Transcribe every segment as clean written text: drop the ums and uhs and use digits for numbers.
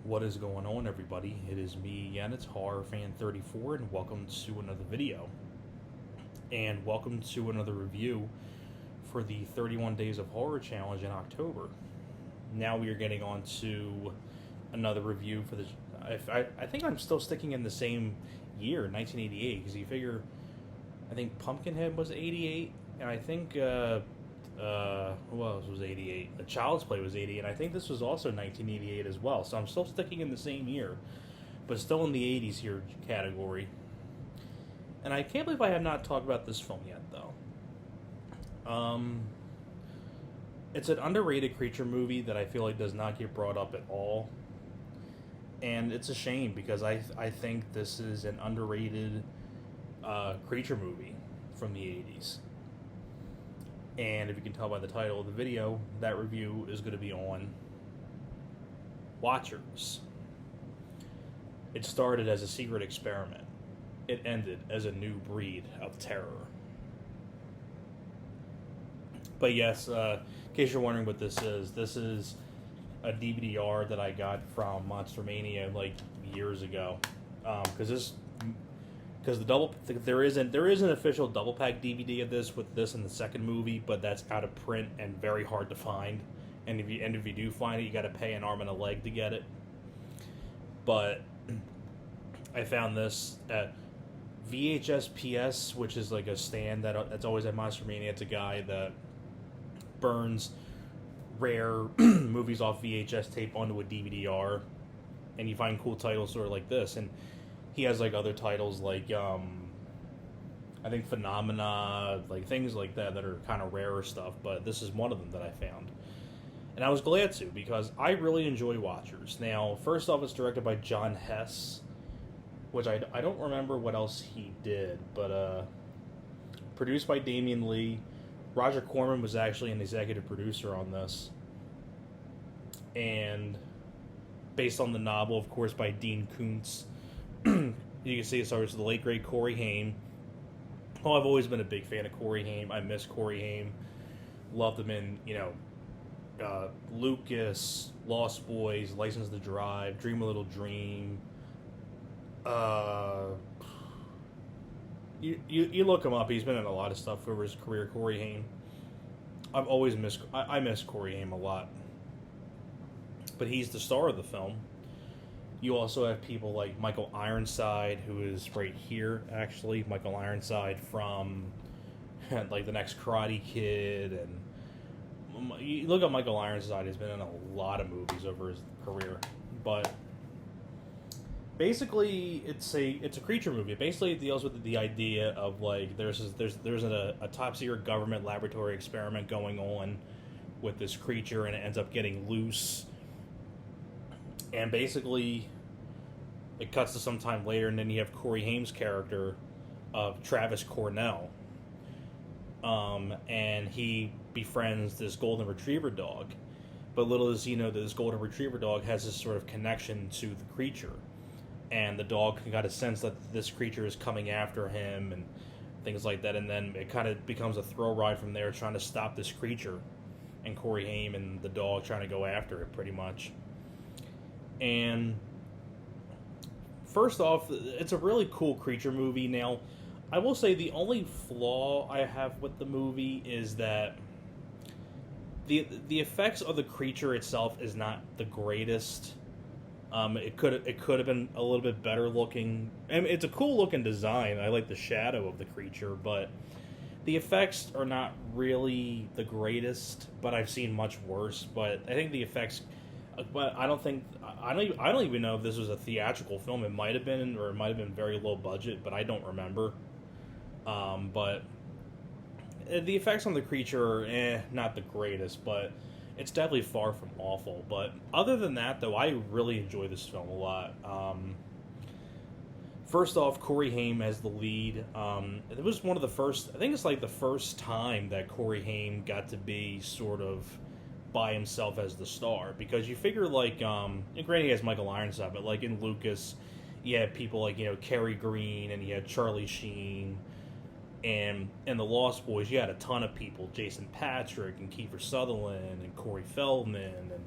What is going on, everybody? It is me again, it's HorrorFan34, and welcome to another video. And welcome to another review for the 31 Days of Horror Challenge in October. Now we are getting on to another review for the... I think I'm still sticking in the same year, 1988, because you figure... I think Pumpkinhead was 88, and I think... who else was 88? The Child's Play was 88, and I think this was also 1988 as well. So I'm still sticking in the same year, but still in the 80s here category. And I can't believe I have not talked about this film yet, though. It's an underrated creature movie that I feel like does not get brought up at all. And it's a shame because I think this is an underrated creature movie from the 80s. And if you can tell by the title of the video, that review is going to be on Watchers. It started as a secret experiment. It ended as a new breed of terror. But yes, in case you're wondering what this is a DVD-R that I got from Monster Mania like years ago. Because there is an official double pack DVD of this with this and the second movie, but that's out of print and very hard to find. And if you do find it, you got to pay an arm and a leg to get it. But I found this at VHS PS, which is like a stand that's always at Monster Mania. It's a guy that burns rare movies off VHS tape onto a DVD-R, and you find cool titles sort of like this. And he has like other titles like I think Phenomena, like things like that are kind of rarer stuff, but this is one of them that I found. And I was glad to, because I really enjoy Watchers. Now, first off, it's directed by John Hess, which I don't remember what else he did, but produced by Damian Lee. Roger Corman was actually an executive producer on this. And based on the novel, of course, by Dean Koontz. You can see it starts with the late great Corey Haim. Oh, I've always been a big fan of Corey Haim. I miss Corey Haim. Loved him in, Lucas, Lost Boys, License to Drive, Dream a Little Dream. You look him up. He's been in a lot of stuff over his career, Corey Haim. I've always missed. I miss Corey Haim a lot. But he's the star of the film. You also have people like Michael Ironside, who is right here, actually. Michael Ironside from, like, The Next Karate Kid. And you look at Michael Ironside, he's been in a lot of movies over his career. But basically, it's a creature movie. It basically deals with the idea of, like, there's a top-secret government laboratory experiment going on with this creature, and it ends up getting loose. And basically, it cuts to some time later, and then you have Corey Haim's character of Travis Cornell. And he befriends this golden retriever dog. But little does he know that this golden retriever dog has this sort of connection to the creature. And the dog got a sense that this creature is coming after him and things like that. And then it kind of becomes a thrill ride from there, trying to stop this creature. And Corey Haim and the dog trying to go after it, pretty much. And first off, it's a really cool creature movie. Now, I will say the only flaw I have with the movie is that the effects of the creature itself is not the greatest. It could have been a little bit better looking. I mean, it's a cool looking design. I like the shadow of the creature, but the effects are not really the greatest. But I've seen much worse. But I think the effects. But I don't even know if this was a theatrical film. It might have been, or it might have been very low budget, but I don't remember. But the effects on the creature are not the greatest, but it's definitely far from awful. But other than that, though, I really enjoy this film a lot. First off, Corey Haim as the lead. It was one of the first. I think it's like the first time that Corey Haim got to be sort of by himself as the star, because you figure, like, granted he has Michael Ironside, but like in Lucas, you had people like, Kerry Green, and you had Charlie Sheen, and in the Lost Boys, you had a ton of people, Jason Patric and Kiefer Sutherland and Corey Feldman and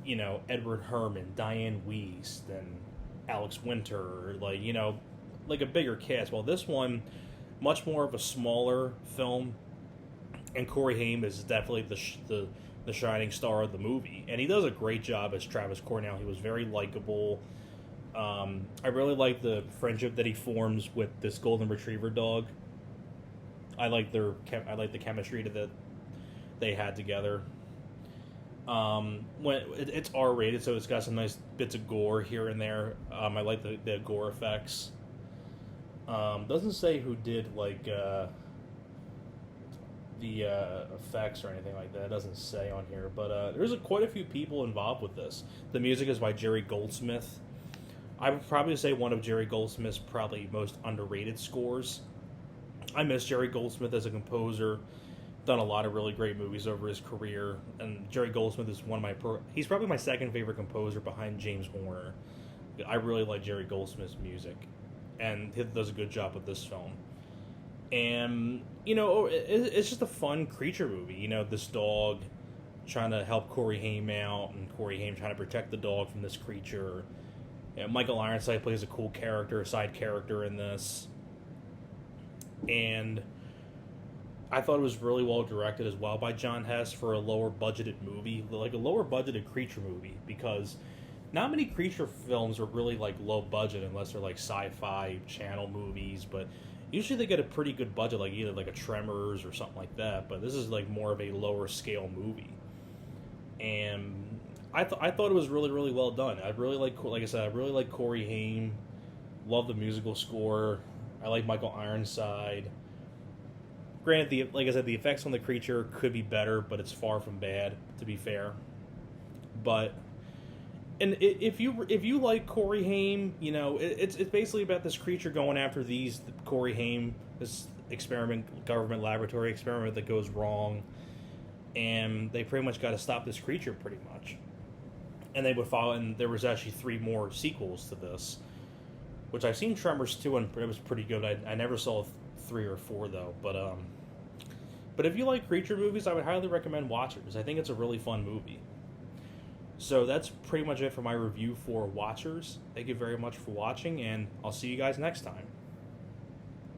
Edward Herman, Diane Wiest, and Alex Winter, like a bigger cast. Well, this one, much more of a smaller film, and Corey Haim is definitely the shining star of the movie, and he does a great job as Travis Cornell. He was very likable. I really like the friendship that he forms with this golden retriever dog. I like the chemistry that they had together. It's R rated, so it's got some nice bits of gore here and there. I like the gore effects. Doesn't say who did the effects or anything like that. It doesn't say on here, but there's quite a few people involved with this. The music is by Jerry Goldsmith. I would probably say one of Jerry Goldsmith's probably most underrated scores. I miss Jerry Goldsmith as a composer. Done a lot of really great movies over his career, and Jerry Goldsmith is he's probably my second favorite composer behind James Horner. I really like Jerry Goldsmith's music, and he does a good job with this film. And it's just a fun creature movie. This dog trying to help Corey Haim out, and Corey Haim trying to protect the dog from this creature. Michael Ironside plays a cool character, a side character in this, and I thought it was really well directed as well by John Hess for a lower budgeted movie, like a lower budgeted creature movie, because not many creature films are really like low budget unless they're like sci-fi channel movies, but usually they get a pretty good budget, like either like a Tremors or something like that, but this is like more of a lower scale movie. And I thought it was really, really well done. I really like I said, I really like Corey Haim. Love the musical score. I like Michael Ironside. Granted, like I said, the effects on the creature could be better, but it's far from bad, to be fair. But if you like Corey Haim, it's basically about this creature going after Corey Haim, this government laboratory experiment that goes wrong, and they pretty much got to stop this creature pretty much. And they would follow, and there was actually 3 more sequels to this, which I've seen Tremors 2, and it was pretty good. I never saw 3 or 4 though, but if you like creature movies, I would highly recommend Watchers. I think it's a really fun movie. So that's pretty much it for my review for Watchers. Thank you very much for watching, and I'll see you guys next time.